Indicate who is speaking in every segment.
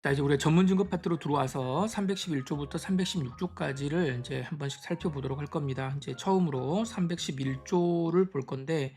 Speaker 1: 자, 이제 우리가 전문 증거 파트로 들어와서 311조부터 316조까지를 이제 한 번씩 살펴보도록 할 겁니다. 이제 처음으로 311조를 볼 건데,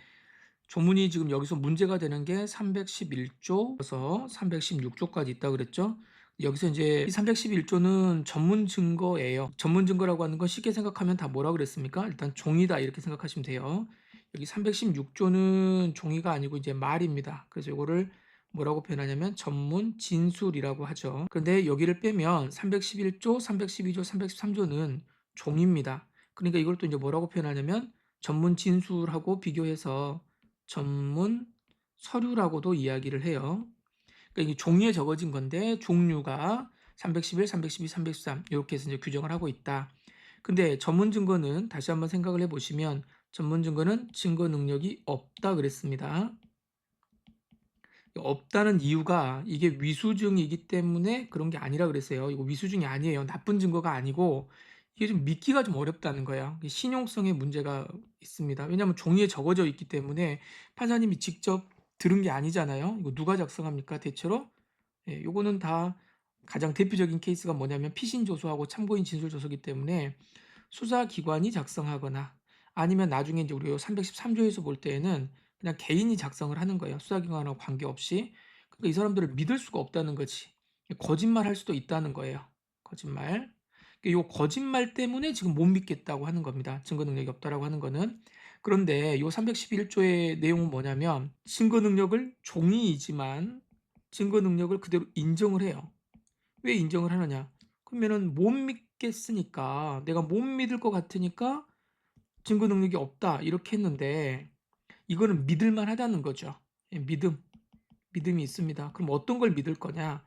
Speaker 1: 조문이 지금 여기서 문제가 되는 게 311조에서 316조까지 있다 그랬죠? 여기서 이제 이 311조는 전문 증거예요. 전문 증거라고 하는 건 쉽게 생각하면 다 뭐라 그랬습니까? 일단 종이다 이렇게 생각하시면 돼요. 여기 316조는 종이가 아니고 이제 말입니다. 그래서 이거를 뭐라고 표현하냐면 전문 진술이라고 하죠. 그런데 여기를 빼면 311조, 312조, 313조는 종입니다. 그러니까 이걸 또 이제 뭐라고 표현하냐면 전문 진술하고 비교해서 전문 서류라고도 이야기를 해요. 그러니까 이게 종이에 적어진 건데 종류가 311, 312, 313 이렇게 해서 이제 규정을 하고 있다. 근데 전문 증거는 다시 한번 생각을 해보시면 전문 증거는 증거 능력이 없다 그랬습니다. 없다는 이유가 이게 위수증이기 때문에 그런 게 아니라 그랬어요. 이거 위수증이 아니에요. 나쁜 증거가 아니고 이게 좀 믿기가 좀 어렵다는 거예요. 신용성에 문제가 있습니다. 왜냐하면 종이에 적어져 있기 때문에 판사님이 직접 들은 게 아니잖아요. 이거 누가 작성합니까? 대체로 요거는 다 가장 대표적인 케이스가 뭐냐면 피신 조서하고 참고인 진술 조서기 때문에 수사기관이 작성하거나 아니면 나중에 이제 우리 313조에서 볼 때에는 그냥 개인이 작성을 하는 거예요. 수사기관하고 관계없이. 그러니까 이 사람들을 믿을 수가 없다는 거지. 거짓말 할 수도 있다는 거예요. 거짓말. 요 거짓말 때문에 지금 못 믿겠다고 하는 겁니다. 증거 능력이 없다라고 하는 거는. 그런데 요 311조의 내용은 뭐냐면 증거 능력을 종이이지만 증거 능력을 그대로 인정을 해요. 왜 인정을 하느냐? 그러면은 못 믿겠으니까 내가 못 믿을 것 같으니까 증거 능력이 없다 이렇게 했는데 이거는 믿을 만하다는 거죠. 믿음이 있습니다. 그럼 어떤 걸 믿을 거냐?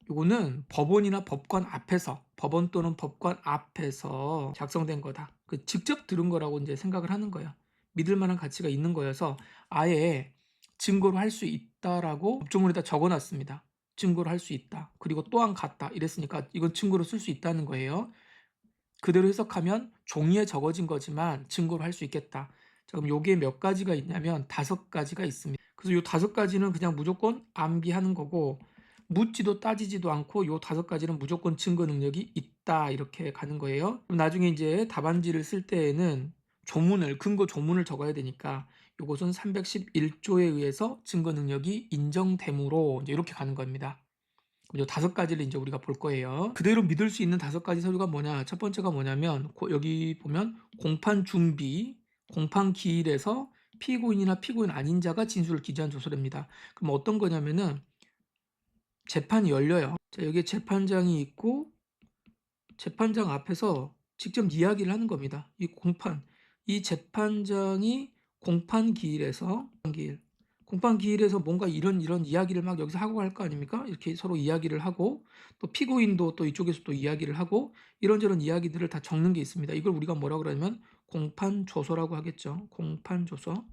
Speaker 1: 이거는 법원이나 법관 앞에서 법원 또는 법관 앞에서 작성된 거다. 그 직접 들은 거라고 이제 생각을 하는 거예요. 믿을 만한 가치가 있는 거여서 아예 증거로 할 수 있다라고 법조문에다 적어놨습니다. 증거로 할 수 있다. 그리고 또한 같다. 이랬으니까 이건 증거로 쓸 수 있다는 거예요. 그대로 해석하면 종이에 적어진 거지만 증거로 할 수 있겠다. 자, 그럼 요게 몇 가지가 있냐면 5가지가 있습니다. 그래서 요 5가지는 그냥 무조건 암기하는 거고 묻지도 따지지도 않고 요 5가지는 무조건 증거 능력이 있다 이렇게 가는 거예요. 그럼 나중에 이제 답안지를 쓸 때에는 근거 조문을 적어야 되니까 요것은 311조에 의해서 증거 능력이 인정되므로 이제 이렇게 가는 겁니다. 요 5가지를 이제 우리가 볼 거예요. 그대로 믿을 수 있는 5가지 서류가 뭐냐? 첫 번째가 뭐냐면 여기 보면 공판 준비, 공판 기일에서 피고인이나 피고인 아닌 자가 진술을 기재한 조서랍니다. 그럼 어떤 거냐면은 재판이 열려요. 자, 여기에 재판장이 있고 재판장 앞에서 직접 이야기를 하는 겁니다. 이 재판장이 공판 기일에서 뭔가 이런 이야기를 막 여기서 하고 갈 거 아닙니까? 이렇게 서로 이야기를 하고 또 피고인도 또 이쪽에서 또 이야기를 하고 이런저런 이야기들을 다 적는 게 있습니다. 이걸 우리가 뭐라 그러냐면 공판 조서라고 하겠죠. 공판 조서.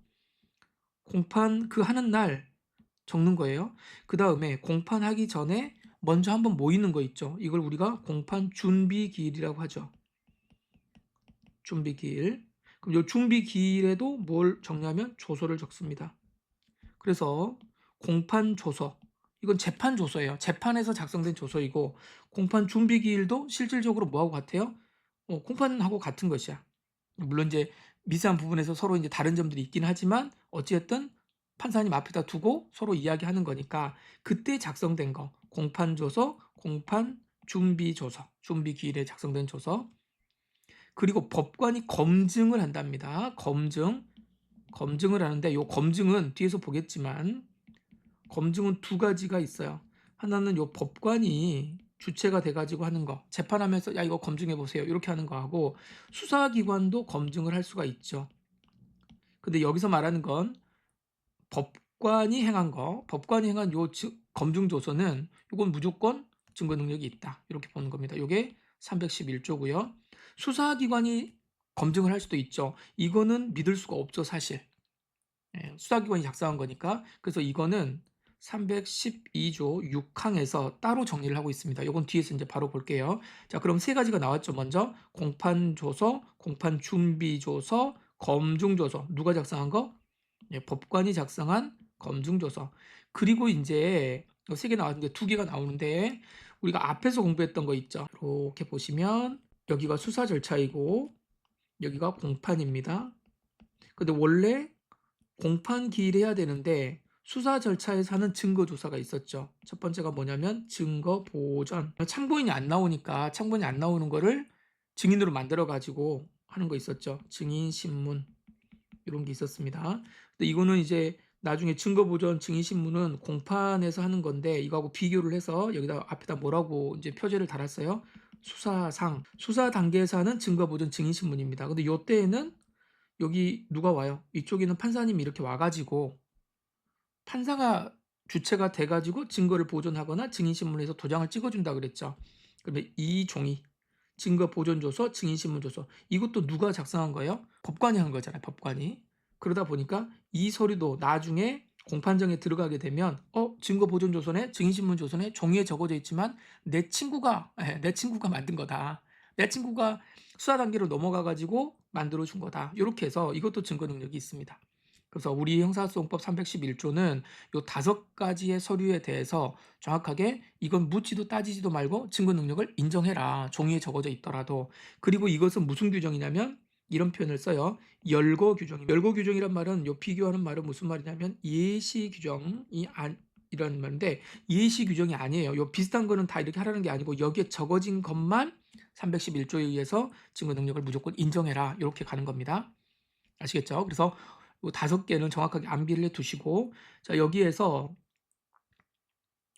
Speaker 1: 공판 그 하는 날 적는 거예요. 그 다음에 공판하기 전에 먼저 한번 모이는 거 있죠. 이걸 우리가 공판 준비 기일이라고 하죠. 준비 기일. 그럼 이 준비 기일에도 뭘 적냐면 조서를 적습니다. 그래서 공판 조서. 이건 재판 조서예요. 재판에서 작성된 조서이고 공판 준비 기일도 실질적으로 뭐하고 같아요? 공판하고 같은 것이야. 물론 이제 미세한 부분에서 서로 이제 다른 점들이 있긴 하지만 어찌됐든 판사님 앞에다 두고 서로 이야기하는 거니까 그때 작성된 거 공판 조서, 공판 준비 조서, 준비 기일에 작성된 조서 그리고 법관이 검증을 한답니다. 검증을 하는데 요 검증은 뒤에서 보겠지만 검증은 2가지가 있어요. 하나는 요 법관이 주체가 돼가지고 하는 거 재판하면서 야 이거 검증해 보세요 이렇게 하는 거하고 수사기관도 검증을 할 수가 있죠. 근데 여기서 말하는 건 법관이 행한 요 검증 조서는 이건 무조건 증거 능력이 있다 이렇게 보는 겁니다. 이게 311조고요. 수사기관이 검증을 할 수도 있죠. 이거는 믿을 수가 없죠 사실. 수사기관이 작성한 거니까. 그래서 이거는 312조 6항에서 따로 정리를 하고 있습니다. 이건 뒤에서 이제 바로 볼게요. 자, 그럼 3가지가 나왔죠. 먼저 공판조서, 공판준비조서, 검증조서. 누가 작성한 거? 법관이 작성한 검증조서. 그리고 이제 세 개 나왔는데 두 개가 나오는데 우리가 앞에서 공부했던 거 있죠. 이렇게 보시면 여기가 수사 절차이고 여기가 공판입니다. 근데 원래 공판 기일을 해야 되는데 수사 절차에서 하는 증거 조사가 있었죠. 첫 번째가 뭐냐면 증거 보전. 참고인이 안 나오니까 참고인이 안 나오는 거를 증인으로 만들어 가지고 하는 거 있었죠. 증인 신문 이런 게 있었습니다. 근데 이거는 이제 나중에 증거 보전 증인 신문은 공판에서 하는 건데 이거하고 비교를 해서 여기다 앞에다 뭐라고 이제 표제를 달았어요. 수사상 수사 단계에서 하는 증거 보전 증인 신문입니다. 근데 요때에는 여기 누가 와요? 이쪽에는 판사님이 이렇게 와가지고 판사가 주체가 돼가지고 증거를 보존하거나 증인신문에서 도장을 찍어준다 그랬죠. 그러면 이 종이 증거 보존조서, 증인신문조서 이것도 누가 작성한 거예요? 법관이 한 거잖아요. 법관이. 그러다 보니까 이 서류도 나중에 공판정에 들어가게 되면 증거 보존조서네, 증인신문조서네 종이에 적어져 있지만 내 친구가 만든 거다. 내 친구가 수사 단계로 넘어가 가지고 만들어 준 거다. 이렇게 해서 이것도 증거 능력이 있습니다. 그래서 우리 형사소송법 311조는 요 5가지의 서류에 대해서 정확하게 이건 묻지도 따지지도 말고 증거 능력을 인정해라. 종이에 적어져 있더라도. 그리고 이것은 무슨 규정이냐면 이런 표현을 써요. 열거 규정입니다. 열거 규정이란 말은 요 비교하는 말은 무슨 말이냐면 예시 규정이 이런 말인데 예시 규정이 아니에요. 요 비슷한 거는 다 이렇게 하라는 게 아니고 여기에 적어진 것만 311조에 의해서 증거 능력을 무조건 인정해라. 이렇게 가는 겁니다. 아시겠죠? 그래서 요 5개는 정확하게 암기를 해 두시고 자 여기에서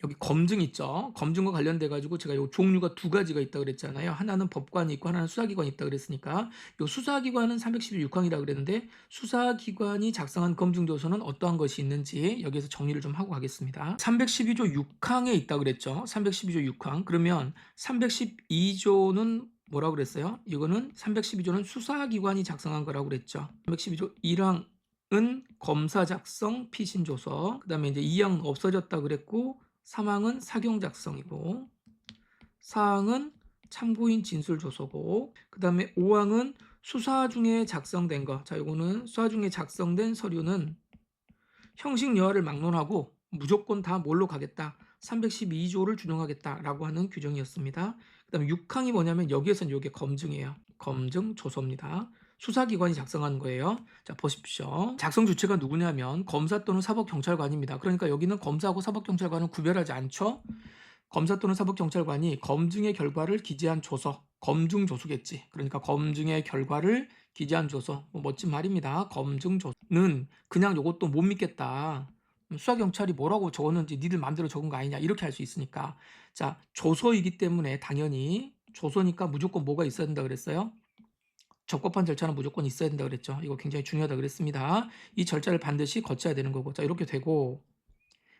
Speaker 1: 여기 검증 있죠. 검증과 관련돼 가지고 제가 요 종류가 2가지가 있다고 그랬잖아요. 하나는 법관이 있고 하나는 수사기관이 있다고 그랬으니까 요 수사기관은 316항이라고 그랬는데 수사기관이 작성한 검증조서는 어떠한 것이 있는지 여기에서 정리를 좀 하고 가겠습니다. 312조 6항에 있다고 그랬죠. 312조 6항. 그러면 312조는 뭐라고 그랬어요? 이거는 312조는 수사기관이 작성한 거라고 그랬죠. 312조 1항은 검사 작성 피신 조서. 그다음에 이제 2항은 없어졌다 그랬고 3항은 사경 작성이고 4항은 참고인 진술 조서고 그다음에 5항은 수사 중에 작성된 거. 자, 이거는 수사 중에 작성된 서류는 형식 여하를 막론하고 무조건 다 뭘로 가겠다. 312조를 준용하겠다라고 하는 규정이었습니다. 그다음에 6항이 뭐냐면 여기에서는 이게 검증이에요. 검증 조서입니다. 수사기관이 작성한 거예요. 자, 보십시오. 작성 주체가 누구냐면 검사 또는 사법경찰관입니다. 그러니까 여기는 검사하고 사법경찰관은 구별하지 않죠. 검사 또는 사법경찰관이 검증의 결과를 기재한 조서, 검증조서겠지. 그러니까 검증의 결과를 기재한 조서, 멋진 말입니다. 검증조서는 그냥 이것도 못 믿겠다. 수사경찰이 뭐라고 적었는지 니들 마음대로 적은 거 아니냐 이렇게 할 수 있으니까 자 조서이기 때문에 당연히 조서니까 무조건 뭐가 있어야 된다 그랬어요? 적법한 절차는 무조건 있어야 된다 그랬죠. 이거 굉장히 중요하다 그랬습니다. 이 절차를 반드시 거쳐야 되는 거고 자 이렇게 되고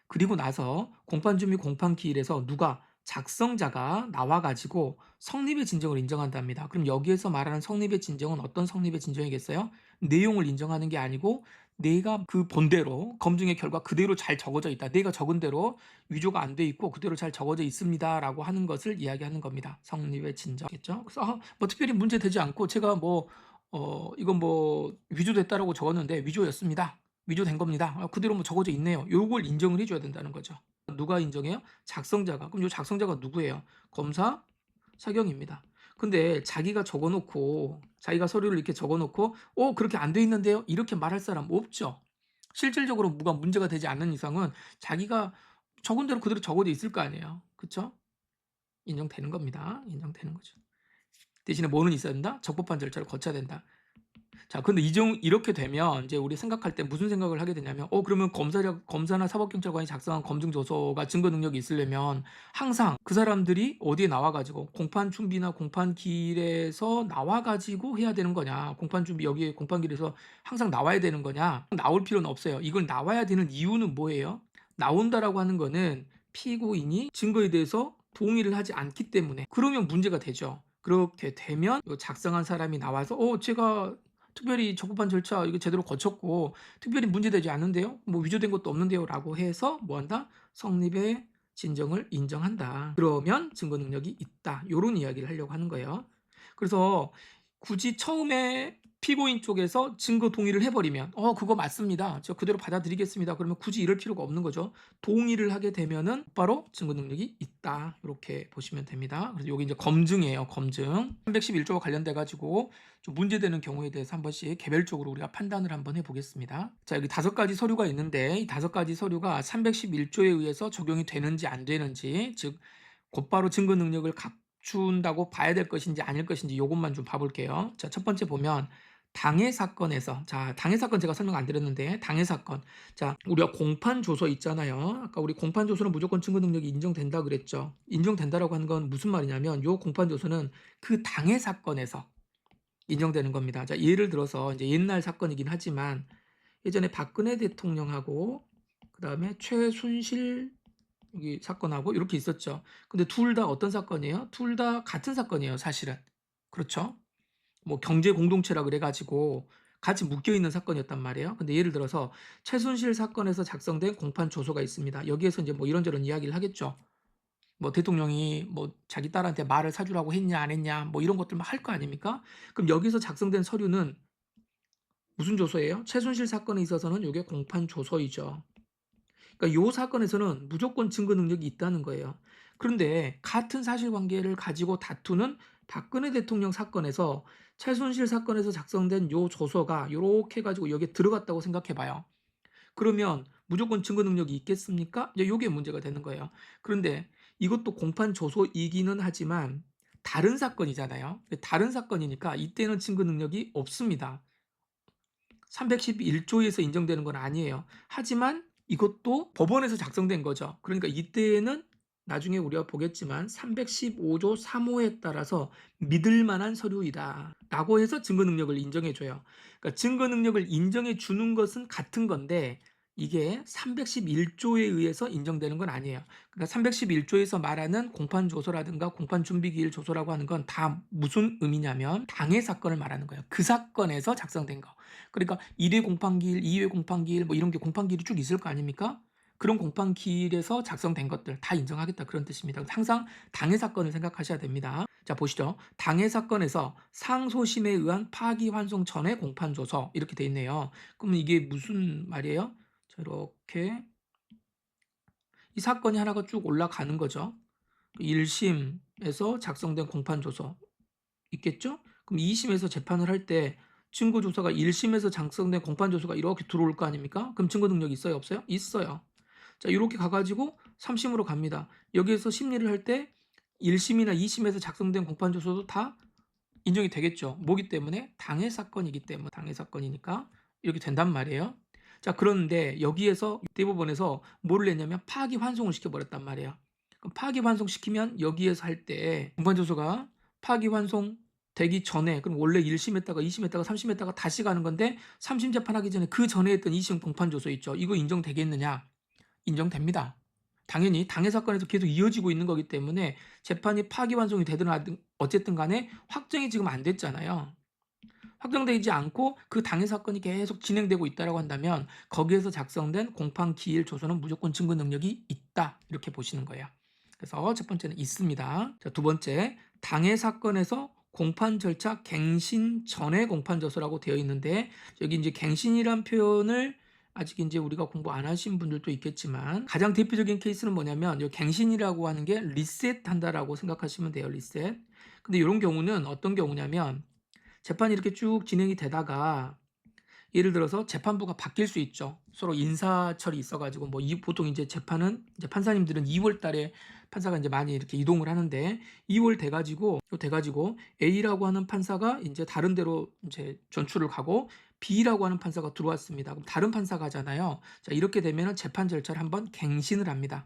Speaker 1: 그리고 나서 공판준 및 공판기일에서 누가 작성자가 나와가지고 성립의 진정을 인정한답니다. 그럼 여기에서 말하는 성립의 진정은 어떤 성립의 진정이겠어요? 내용을 인정하는 게 아니고 내가 그 본대로 검증의 결과 그대로 잘 적어져 있다. 내가 적은 대로 위조가 안 돼 있고 그대로 잘 적어져 있습니다라고 하는 것을 이야기하는 겁니다. 성립의 진정이겠죠. 그래서 뭐 특별히 문제 되지 않고 제가 이건 위조됐다라고 적었는데 위조였습니다. 위조된 겁니다. 그대로 뭐 적어져 있네요. 요걸 인정을 해줘야 된다는 거죠. 누가 인정해요? 작성자가. 그럼 요 작성자가 누구예요? 검사, 사경입니다. 근데 자기가 적어놓고 자기가 서류를 이렇게 적어놓고 그렇게 안 돼 있는데요? 이렇게 말할 사람 없죠. 실질적으로 뭐가 문제가 되지 않는 이상은 자기가 적은 대로 그대로 적어져 있을 거 아니에요. 그쵸? 인정되는 겁니다. 인정되는 거죠. 대신에 뭐는 있어야 된다? 적법한 절차를 거쳐야 된다. 자, 근데 이렇게 되면 이제 우리 생각할 때 무슨 생각을 하게 되냐면, 그러면 검사나 사법경찰관이 작성한 검증조서가 증거 능력이 있으려면 항상 그 사람들이 어디에 나와가지고 공판 준비나 공판 기일에서 나와가지고 해야 되는 거냐, 공판 준비 여기에 공판 기일에서 항상 나와야 되는 거냐, 나올 필요는 없어요. 이걸 나와야 되는 이유는 뭐예요? 나온다라고 하는 거는 피고인이 증거에 대해서 동의를 하지 않기 때문에 그러면 문제가 되죠. 그렇게 되면 작성한 사람이 나와서 제가 특별히 적법한 절차 이거 제대로 거쳤고 특별히 문제되지 않는데요. 뭐 위조된 것도 없는데요라고 해서 뭐 한다? 성립의 진정을 인정한다. 그러면 증거 능력이 있다. 요런 이야기를 하려고 하는 거예요. 그래서 굳이 처음에 피고인 쪽에서 증거 동의를 해버리면 그거 맞습니다. 저 그대로 받아들이겠습니다. 그러면 굳이 이럴 필요가 없는 거죠. 동의를 하게 되면은 바로 증거 능력이 있다. 이렇게 보시면 됩니다. 그래서 여기 이제 검증이에요. 검증. 311조와 관련돼 가지고 좀 문제되는 경우에 대해서 한 번씩 개별적으로 우리가 판단을 한번 해보겠습니다. 자, 여기 5가지 서류가 있는데 이 5가지 서류가 311조에 의해서 적용이 되는지 안 되는지, 즉 곧바로 증거 능력을 갖춘다고 봐야 될 것인지 아닐 것인지 이것만 좀 봐볼게요. 자, 첫 번째 보면 당해 사건에서, 자, 당해 사건 제가 설명 안 드렸는데, 당해 사건. 자, 우리가 공판 조서 있잖아요. 아까 우리 공판 조서는 무조건 증거 능력이 인정된다 그랬죠. 인정된다라고 하는 건 무슨 말이냐면 요 공판 조서는 그 당해 사건에서 인정되는 겁니다. 자, 예를 들어서 이제 옛날 사건이긴 하지만 예전에 박근혜 대통령하고 그다음에 최순실 여기 사건하고 이렇게 있었죠. 근데 둘 다 어떤 사건이에요? 둘 다 같은 사건이에요, 사실은. 그렇죠? 뭐 경제 공동체라 그래가지고 같이 묶여 있는 사건이었단 말이에요. 근데 예를 들어서 최순실 사건에서 작성된 공판 조서가 있습니다. 여기에서 이제 뭐 이런저런 이야기를 하겠죠. 뭐 대통령이 뭐 자기 딸한테 말을 사주라고 했냐 안 했냐 뭐 이런 것들만 할 거 아닙니까? 그럼 여기서 작성된 서류는 무슨 조서예요? 최순실 사건에 있어서는 이게 공판 조서이죠. 그러니까 요 사건에서는 무조건 증거 능력이 있다는 거예요. 그런데 같은 사실관계를 가지고 다투는 박근혜 대통령 사건에서 최순실 사건에서 작성된 요 조서가 요렇게 가지고 여기에 들어갔다고 생각해 봐요. 그러면 무조건 증거 능력이 있겠습니까? 이제 요게 문제가 되는 거예요. 그런데 이것도 공판 조서이기는 하지만 다른 사건이잖아요. 다른 사건이니까 이때는 증거 능력이 없습니다. 311조에서 인정되는 건 아니에요. 하지만 이것도 법원에서 작성된 거죠. 그러니까 이때에는 나중에 우리가 보겠지만 315조 3호에 따라서 믿을 만한 서류이다 라고 해서 증거 능력을 인정해 줘요. 그러니까 증거 능력을 인정해 주는 것은 같은 건데 이게 311조에 의해서 인정되는 건 아니에요. 그러니까 311조에서 말하는 공판 조서라든가 공판 준비 기일 조서라고 하는 건 다 무슨 의미냐면 당해 사건을 말하는 거예요. 그 사건에서 작성된 거. 그러니까 1회 공판기일, 2회 공판기일 뭐 이런 게 공판기일이 쭉 있을 거 아닙니까? 그런 공판기일에서 작성된 것들 다 인정하겠다 그런 뜻입니다. 항상 당해 사건을 생각하셔야 됩니다. 자, 보시죠. 당해 사건에서 상소심에 의한 파기환송 전의 공판조서 이렇게 돼 있네요. 그러면 이게 무슨 말이에요? 자, 이렇게 이 사건이 하나가 쭉 올라가는 거죠. 1심에서 작성된 공판조서 있겠죠? 그럼 2심에서 재판을 할 때 증거조서가 1심에서 작성된 공판조서가 이렇게 들어올 거 아닙니까? 그럼 증거 능력이 있어요? 없어요? 있어요. 자, 이렇게 가가지고 3심으로 갑니다. 여기에서 심리를 할 때 1심이나 2심에서 작성된 공판조서도 다 인정이 되겠죠. 뭐기 때문에 당해 사건이기 때문에 당해 사건이니까 이렇게 된단 말이에요. 자, 그런데 여기에서 대법원에서 뭐를 냈냐면 파기환송을 시켜버렸단 말이에요. 그럼 파기환송 시키면 여기에서 할 때 공판조서가 파기환송 되기 전에 그럼 원래 1심 했다가 2심 했다가 3심 했다가 다시 가는 건데 3심 재판하기 전에 그 전에 했던 2심 공판조서 있죠. 이거 인정되겠느냐? 인정됩니다. 당연히 당해 사건에서 계속 이어지고 있는 거기 때문에 재판이 파기환송이 되든 어쨌든 간에 확정이 지금 안 됐잖아요. 확정되지 않고 그 당해 사건이 계속 진행되고 있다라고 한다면 거기에서 작성된 공판 기일 조서는 무조건 증거 능력이 있다 이렇게 보시는 거예요. 그래서 첫 번째는 있습니다. 자, 두 번째 당해 사건에서 공판 절차 갱신 전의 공판 조서라고 되어 있는데 여기 이제 갱신이란 표현을 아직 이제 우리가 공부 안 하신 분들도 있겠지만 가장 대표적인 케이스는 뭐냐면 이 갱신이라고 하는 게 리셋한다라고 생각하시면 돼요. 리셋. 근데 이런 경우는 어떤 경우냐면 재판이 이렇게 쭉 진행이 되다가 예를 들어서 재판부가 바뀔 수 있죠. 서로 인사철이 있어가지고 뭐 보통 이제 재판은 이제 판사님들은 2월 달에 판사가 이제 많이 이렇게 이동을 하는데 2월 돼가지고 A라고 하는 판사가 이제 다른 데로 이제 전출을 가고 B라고 하는 판사가 들어왔습니다. 그럼 다른 판사가 하잖아요. 자, 이렇게 되면은 재판 절차를 한번 갱신을 합니다.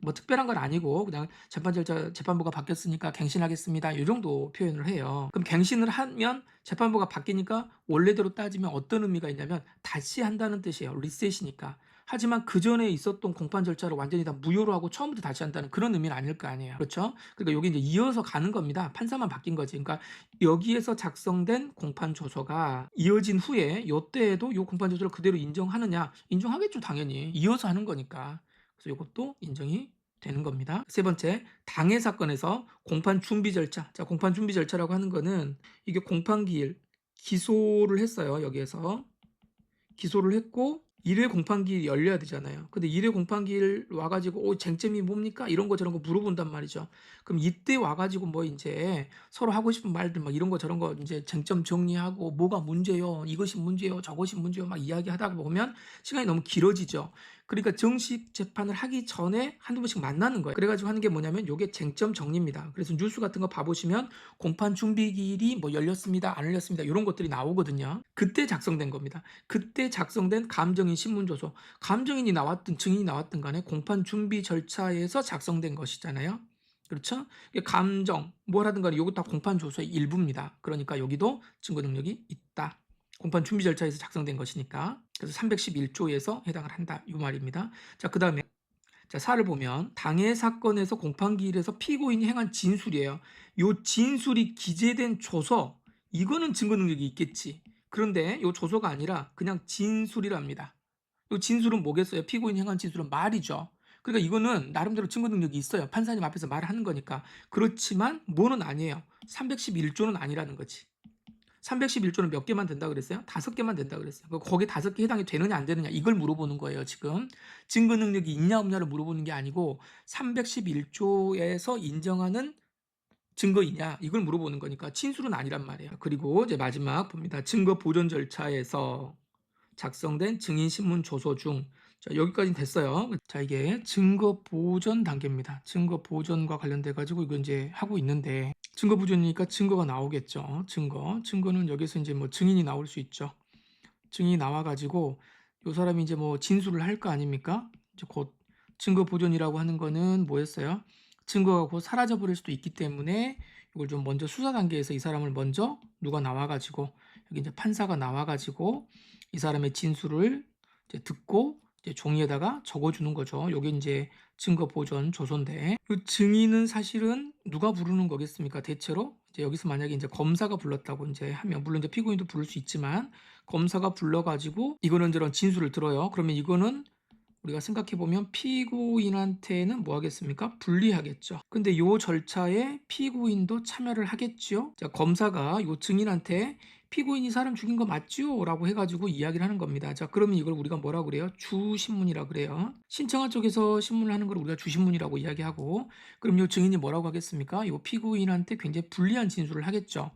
Speaker 1: 뭐 특별한 건 아니고 그냥 재판 절차 재판부가 바뀌었으니까 갱신하겠습니다. 이 정도 표현을 해요. 그럼 갱신을 하면 재판부가 바뀌니까 원래대로 따지면 어떤 의미가 있냐면 다시 한다는 뜻이에요. 리셋이니까. 하지만 그 전에 있었던 공판 절차를 완전히 다 무효로 하고 처음부터 다시 한다는 그런 의미는 아닐 거 아니에요. 그렇죠? 그러니까 여기 이제 이어서 가는 겁니다. 판사만 바뀐 거지. 그러니까 여기에서 작성된 공판 조서가 이어진 후에 요때에도 요 공판 조서를 그대로 인정하느냐? 인정하겠죠, 당연히. 이어서 하는 거니까. 그래서 이것도 인정이 되는 겁니다. 세 번째, 당해 사건에서 공판 준비 절차. 자, 공판 준비 절차라고 하는 거는 이게 공판 기소를 했어요. 여기에서 기소를 했고 1회 공판기 열려야 되잖아요. 근데 1회 공판기를 와 가지고 쟁점이 뭡니까? 이런 거 저런 거 물어본단 말이죠. 그럼 이때 와 가지고 뭐 인제 서로 하고 싶은 말들 막 이런 거 저런 거 인제 쟁점 정리하고 "뭐가 문제요? 이것이 문제요. 저것이 문제요." 막 이야기하다가 보면 시간이 너무 길어지죠. 그러니까 정식 재판을 하기 전에 한두 번씩 만나는 거예요. 그래 가지고 하는 게 뭐냐면 요게 쟁점 정리입니다. 그래서 뉴스 같은 거 봐 보시면 공판 준비기일이 뭐 열렸습니다. 안 열렸습니다. 요런 것들이 나오거든요. 그때 작성된 겁니다. 그때 작성된 감정인 신문조서, 감정인이 나왔든 증인이 나왔든 간에 공판 준비 절차에서 작성된 것이잖아요. 그렇죠? 이게 감정, 뭘 하든 간에 요거 다 공판 조서의 일부입니다. 그러니까 여기도 증거 능력이 있다. 공판 준비 절차에서 작성된 것이니까. 그래서 311조에서 해당을 한다. 이 말입니다. 자, 그 다음에 자, 사를 보면 당해 사건에서 공판기일에서 피고인이 행한 진술이에요. 요 진술이 기재된 조서, 이거는 증거 능력이 있겠지. 그런데 요 조서가 아니라 그냥 진술이랍니다. 요 진술은 뭐겠어요? 피고인이 행한 진술은 말이죠. 그러니까 이거는 나름대로 증거 능력이 있어요. 판사님 앞에서 말하는 거니까. 그렇지만 뭐는 아니에요. 311조는 아니라는 거지. 311조는 몇 개만 된다 그랬어요? 5개만 된다 그랬어요. 거기 5개 해당이 되느냐 안 되느냐 이걸 물어보는 거예요. 지금 증거 능력이 있냐 없냐를 물어보는 게 아니고 311조에서 인정하는 증거이냐 이걸 물어보는 거니까 진술은 아니란 말이에요. 그리고 이제 마지막 봅니다. 증거 보존 절차에서 작성된 증인 신문 조서 중, 자, 여기까지 됐어요. 자, 이게 증거 보존 단계입니다. 증거 보존과 관련돼 가지고 이거 이제 하고 있는데, 증거 보존이니까 증거가 나오겠죠. 증거는 여기서 이제 뭐 증인이 나올 수 있죠. 증인이 나와 가지고 요 사람이 이제 뭐 진술을 할 거 아닙니까? 이제 곧 증거 보존이라고 하는 거는 뭐였어요? 증거가 곧 사라져 버릴 수도 있기 때문에 이걸 좀 먼저 수사 단계에서 이 사람을 먼저 누가 나와 가지고, 여기 이제 판사가 나와 가지고 이 사람의 진술을 이제 듣고 이제 종이에다가 적어 주는 거죠. 요게 이제 증거 보존 조서인데, 이 증인은 사실은 누가 부르는 거겠습니까? 대체로 이제 여기서 만약에 이제 검사가 불렀다고 이제 하면, 물론 이제 피고인도 부를 수 있지만 검사가 불러 가지고 이거는 저런 진술을 들어요. 그러면 이거는 우리가 생각해 보면 피고인한테는 뭐 하겠습니까? 불리하겠죠. 근데 요 절차에 피고인도 참여를 하겠죠. 자, 검사가 요 증인한테 피고인이 사람 죽인 거 맞죠? 라고 해가지고 이야기를 하는 겁니다. 자, 그러면 이걸 우리가 뭐라 그래요? 주신문이라 그래요. 신청한 쪽에서 신문을 하는 걸 우리가 주신문이라고 이야기하고, 그럼 요 증인이 뭐라고 하겠습니까? 요 피고인한테 굉장히 불리한 진술을 하겠죠.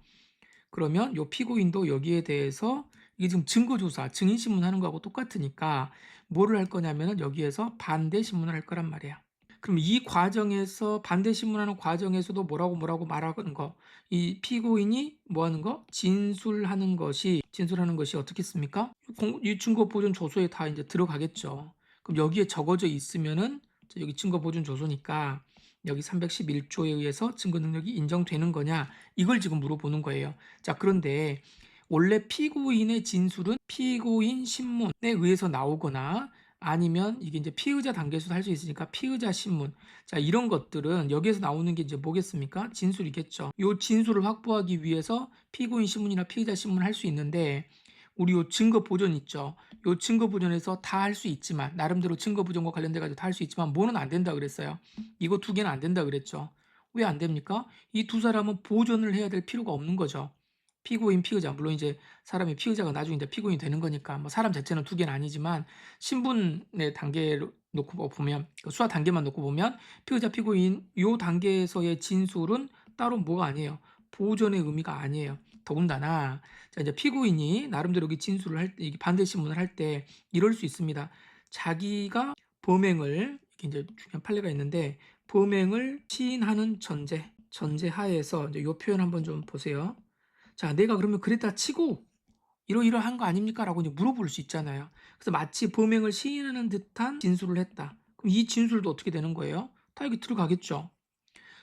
Speaker 1: 그러면 요 피고인도 여기에 대해서, 이게 지금 증거조사, 증인신문 하는 거하고 똑같으니까 뭐를 할 거냐면은 여기에서 반대 신문을 할 거란 말이야. 그럼 이 과정에서, 반대 신문하는 과정에서도 뭐라고 말하는 거, 이 피고인이 뭐 하는 거? 진술하는 것이 어떻겠습니까? 이 증거 보존 조서에 다 이제 들어가겠죠. 그럼 여기에 적어져 있으면은, 여기 증거 보존 조서니까 여기 311조에 의해서 증거 능력이 인정되는 거냐, 이걸 지금 물어보는 거예요. 자, 그런데 원래 피고인의 진술은 피고인 신문에 의해서 나오거나, 아니면 이게 이제 피의자 단계에서도 할 수 있으니까 피의자 신문. 자, 이런 것들은 여기에서 나오는 게 이제 뭐겠습니까? 진술이겠죠. 요 진술을 확보하기 위해서 피고인 신문이나 피의자 신문을 할 수 있는데, 우리 요 증거 보존 있죠. 요 증거 보존에서 다 할 수 있지만, 나름대로 증거 보존과 관련돼 가지고 다 할 수 있지만 뭐는 안 된다 그랬어요. 이거 두 개는 안 된다 그랬죠. 왜 안 됩니까? 이 두 사람은 보존을 해야 될 필요가 없는 거죠. 피고인, 피의자, 물론 이제 사람이 피의자가 나중에 이제 피고인이 되는 거니까 뭐 사람 자체는 두 개는 아니지만, 신분의 단계로 놓고 보면, 수사 단계만 놓고 보면 피의자, 피고인 요 단계에서의 진술은 따로 뭐가 아니에요. 보존의 의미가 아니에요. 더군다나 자, 이제 피고인이 나름대로 여기 진술을 할 때, 이게 반대 신문을 할 때 이럴 수 있습니다. 자기가 범행을, 이게 이제 중요한 판례가 있는데, 범행을 시인하는 전제 하에서, 이제 요 표현 한번 좀 보세요. 자, 내가 그러면 그랬다 치고 이러이러한 거 아닙니까? 라고 이제 물어볼 수 있잖아요. 그래서 마치 범행을 시인하는 듯한 진술을 했다. 그럼 이 진술도 어떻게 되는 거예요? 다 여기 들어가겠죠.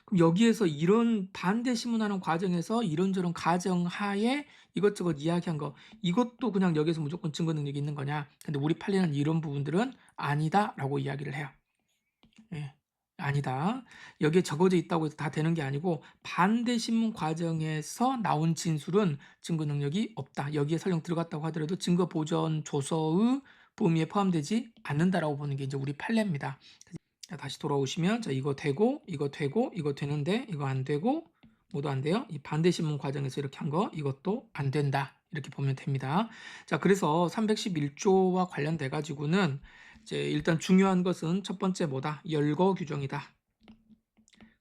Speaker 1: 그럼 여기에서 이런 반대 신문하는 과정에서 이런저런 가정하에 이것저것 이야기한 거, 이것도 그냥 여기서 무조건 증거 능력이 있는 거냐? 근데 우리 판례는 이런 부분들은 아니다라고 이야기를 해요. 예, 아니다. 여기에 적어져 있다고 해서 다 되는 게 아니고, 반대 신문 과정에서 나온 진술은 증거 능력이 없다. 여기에 설령 들어갔다고 하더라도 증거 보전 조서의 범위에 포함되지 않는다라고 보는 게 이제 우리 판례입니다. 자, 다시 돌아오시면, 자, 이거 되고, 이거 되고, 이거 되는데, 이거 안 되고, 모두 안 돼요. 이 반대 신문 과정에서 이렇게 한 거, 이것도 안 된다. 이렇게 보면 됩니다. 자, 그래서 311조와 관련돼 가지고는 이제 일단 중요한 것은 첫 번째 뭐다? 열거 규정이다.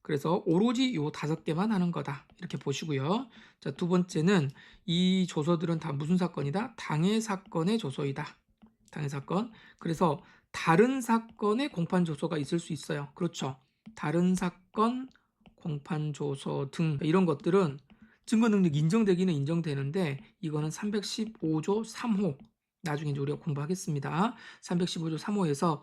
Speaker 1: 그래서 오로지 요 5개만 하는 거다. 이렇게 보시고요. 자, 두 번째는 이 조서들은 다 무슨 사건이다? 당해 사건의 조서이다. 당해 사건. 그래서 다른 사건의 공판 조서가 있을 수 있어요. 그렇죠. 다른 사건, 공판 조서 등 이런 것들은 증거 능력 인정되기는 인정되는데 이거는 315조 3호 나중에 이제 우리가 공부하겠습니다. 315조 3호에서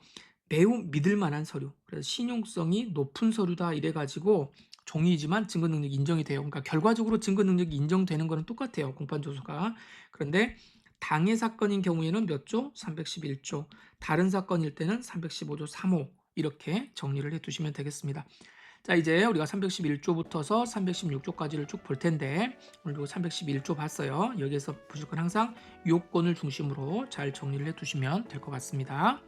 Speaker 1: 매우 믿을 만한 서류, 그래서 신용성이 높은 서류다 이래가지고 종이지만 증거 능력이 인정이 돼요. 그러니까 결과적으로 증거 능력이 인정되는 거는 똑같아요. 공판 조서가. 그런데 당해 사건인 경우에는 몇 조? 311조. 다른 사건일 때는 315조 3호 이렇게 정리를 해두시면 되겠습니다. 자, 이제 우리가 311조부터서 316조까지를 쭉 볼 텐데 오늘도 311조 봤어요. 여기에서 보실 건 항상 요건을 중심으로 잘 정리를 해두시면 될 것 같습니다.